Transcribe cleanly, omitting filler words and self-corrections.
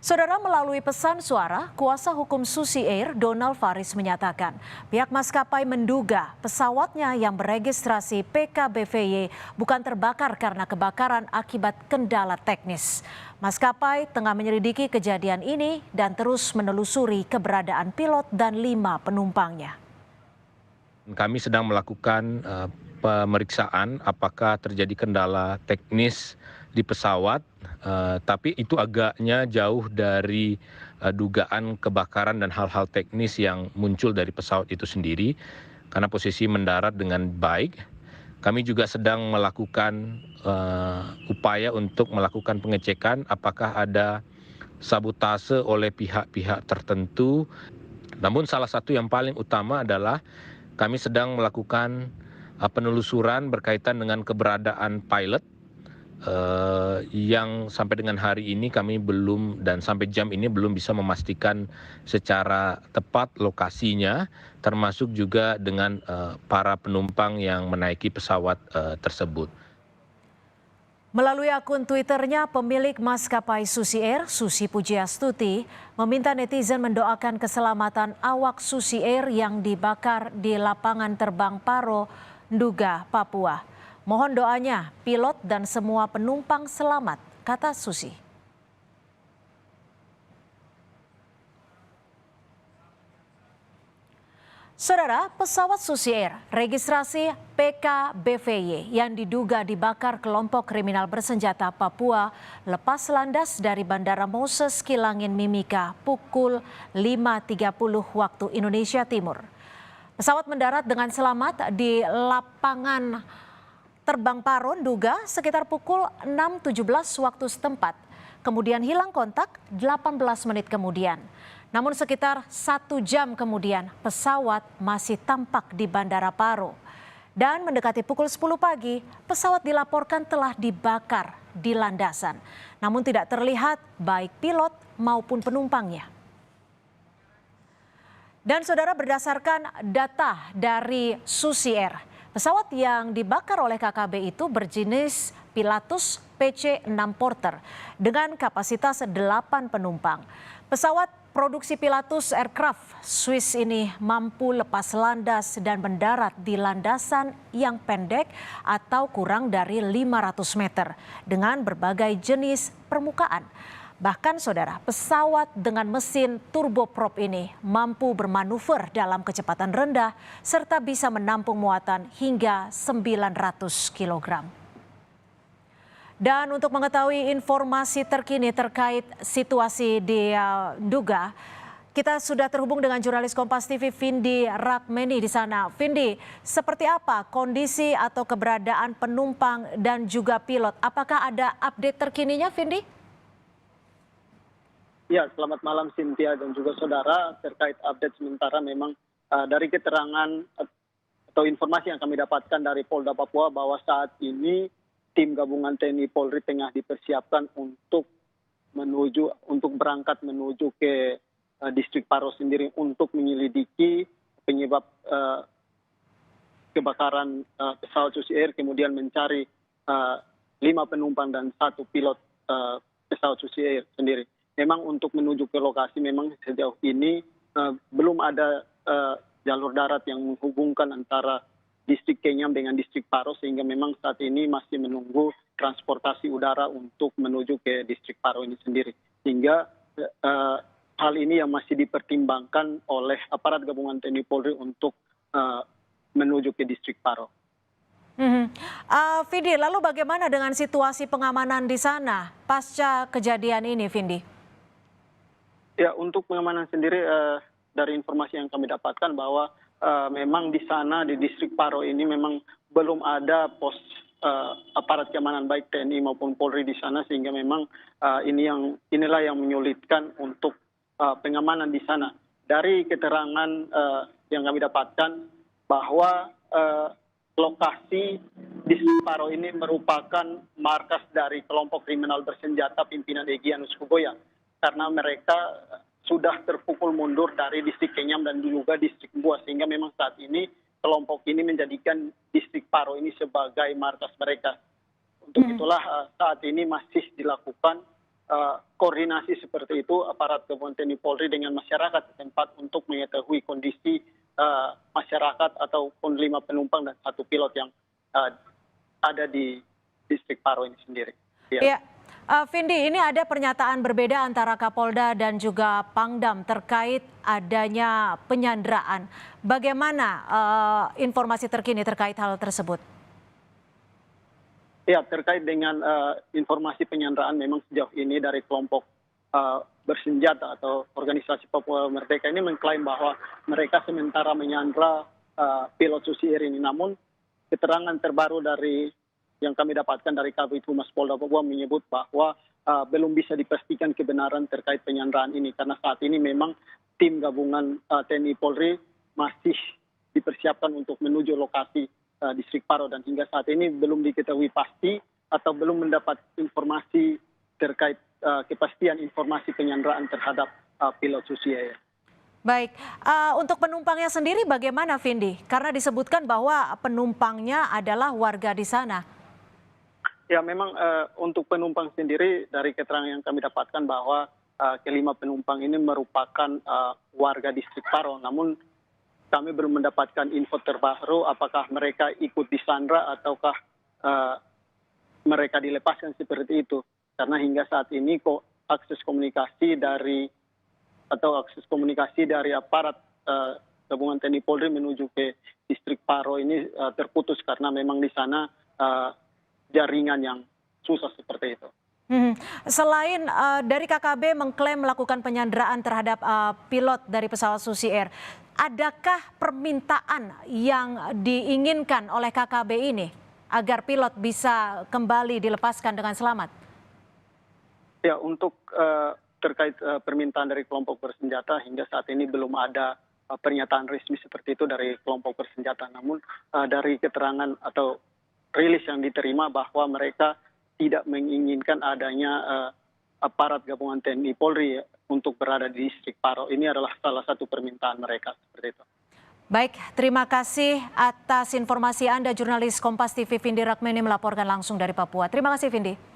Saudara, melalui pesan suara, kuasa hukum Susi Air, Donald Faris menyatakan pihak maskapai menduga pesawatnya yang beregistrasi PKBVY bukan terbakar karena kebakaran akibat kendala teknis. Maskapai tengah menyelidiki kejadian ini dan terus menelusuri keberadaan pilot dan 5 penumpangnya. Kami sedang melakukan pemeriksaan apakah terjadi kendala teknis di pesawat, tapi itu agaknya jauh dari dugaan kebakaran dan hal-hal teknis yang muncul dari pesawat itu sendiri, karena posisi mendarat dengan baik. Kami juga sedang melakukan upaya untuk melakukan pengecekan apakah ada sabotase oleh pihak-pihak tertentu. Namun salah satu yang paling utama adalah kami sedang melakukan penelusuran berkaitan dengan keberadaan pilot yang sampai dengan hari ini kami belum dan sampai jam ini belum bisa memastikan secara tepat lokasinya, termasuk juga dengan para penumpang yang menaiki pesawat tersebut. Melalui akun Twitternya, pemilik maskapai Susi Air, Susi Pujiastuti, meminta netizen mendoakan keselamatan awak Susi Air yang dibakar di lapangan terbang Paro, Nduga, Papua. Mohon doanya, pilot dan semua penumpang selamat, kata Susi. Saudara, pesawat Susi Air registrasi PKBVY yang diduga dibakar kelompok kriminal bersenjata Papua lepas landas dari Bandara Moses Kilangin Mimika pukul 5.30 waktu Indonesia Timur. Pesawat mendarat dengan selamat di lapangan terbang Paro, Nduga sekitar pukul 6.17 waktu setempat. Kemudian hilang kontak 18 menit kemudian. Namun sekitar 1 jam kemudian pesawat masih tampak di Bandara Paro. Dan mendekati pukul 10 pagi pesawat dilaporkan telah dibakar di landasan. Namun tidak terlihat baik pilot maupun penumpangnya. Dan saudara, berdasarkan data dari Susi Air, pesawat yang dibakar oleh KKB itu berjenis Pilatus PC-6 Porter dengan kapasitas 8 penumpang. Pesawat produksi Pilatus Aircraft Swiss ini mampu lepas landas dan mendarat di landasan yang pendek atau kurang dari 500 meter dengan berbagai jenis permukaan. Bahkan saudara, pesawat dengan mesin turboprop ini mampu bermanuver dalam kecepatan rendah serta bisa menampung muatan hingga 900 kg. Dan untuk mengetahui informasi terkini terkait situasi di Nduga, kita sudah terhubung dengan jurnalis Kompas TV Vindi Rakmeni di sana. Vindi, seperti apa kondisi atau keberadaan penumpang dan juga pilot? Apakah ada update terkininya, Vindi? Ya, selamat malam Cynthia dan juga saudara. Terkait update sementara memang dari keterangan atau informasi yang kami dapatkan dari Polda Papua bahwa saat ini tim gabungan TNI Polri tengah dipersiapkan untuk berangkat menuju ke distrik Paro sendiri untuk menyelidiki penyebab kebakaran pesawat Susi Air, kemudian mencari 5 penumpang dan 1 pilot pesawat Susi Air sendiri. Memang untuk menuju ke lokasi memang sejauh ini belum ada jalur darat yang menghubungkan antara distrik Kenyam dengan distrik Paro, sehingga memang saat ini masih menunggu transportasi udara untuk menuju ke distrik Paro ini sendiri. Sehingga hal ini yang masih dipertimbangkan oleh aparat gabungan TNI Polri untuk menuju ke distrik Paro. Vindi, lalu bagaimana dengan situasi pengamanan di sana pasca kejadian ini, Vindi? Ya, untuk pengamanan sendiri dari informasi yang kami dapatkan bahwa memang di sana di distrik Paro ini memang belum ada pos aparat keamanan baik TNI maupun Polri di sana, sehingga memang inilah yang menyulitkan untuk pengamanan di sana. Dari keterangan yang kami dapatkan bahwa lokasi distrik Paro ini merupakan markas dari kelompok kriminal bersenjata pimpinan Egyanus Kogoya, karena mereka sudah terpukul mundur dari distrik Kenyam dan juga distrik Mbua, sehingga memang saat ini kelompok ini menjadikan distrik Paro ini sebagai markas mereka. Untuk itulah saat ini masih dilakukan koordinasi seperti itu aparat gabungan TNI Polri dengan masyarakat setempat untuk mengetahui kondisi masyarakat ataupun 5 penumpang dan 1 pilot yang ada di distrik Paro ini sendiri. Ya. Vindi, ini ada pernyataan berbeda antara Kapolda dan juga Pangdam terkait adanya penyanderaan. Bagaimana informasi terkini terkait hal tersebut? Ya, terkait dengan informasi penyanderaan memang sejauh ini dari kelompok bersenjata atau organisasi Papua Merdeka ini mengklaim bahwa mereka sementara menyandra pilot Susi Air ini. Namun keterangan terbaru dari yang kami dapatkan dari Kabid Humas Polda Papua menyebut bahwa belum bisa dipastikan kebenaran terkait penyanderaan ini karena saat ini memang tim gabungan TNI Polri masih dipersiapkan untuk menuju lokasi distrik Paro dan hingga saat ini belum diketahui pasti atau belum mendapat informasi terkait kepastian informasi penyanderaan terhadap pilot Susi Air. Baik, untuk penumpangnya sendiri bagaimana Vindi? Karena disebutkan bahwa penumpangnya adalah warga di sana. Ya memang untuk penumpang sendiri dari keterangan yang kami dapatkan bahwa kelima penumpang ini merupakan warga distrik Paro. Namun kami belum mendapatkan info terbaru apakah mereka ikut disandra ataukah mereka dilepaskan seperti itu. Karena hingga saat ini kok akses komunikasi dari aparat gabungan TNI Polri menuju ke distrik Paro ini terputus karena memang di sana jaringan yang susah seperti itu. Selain dari KKB mengklaim melakukan penyanderaan terhadap pilot dari pesawat Susi Air, adakah permintaan yang diinginkan oleh KKB ini agar pilot bisa kembali dilepaskan dengan selamat? Ya, untuk terkait permintaan dari kelompok bersenjata hingga saat ini belum ada pernyataan resmi seperti itu dari kelompok bersenjata. Namun dari keterangan atau rilis yang diterima bahwa mereka tidak menginginkan adanya aparat gabungan TNI Polri untuk berada di distrik Paro. Ini adalah salah satu permintaan mereka seperti itu. Baik, terima kasih atas informasi Anda, jurnalis Kompas TV Vindi Rakmini melaporkan langsung dari Papua. Terima kasih Vindi.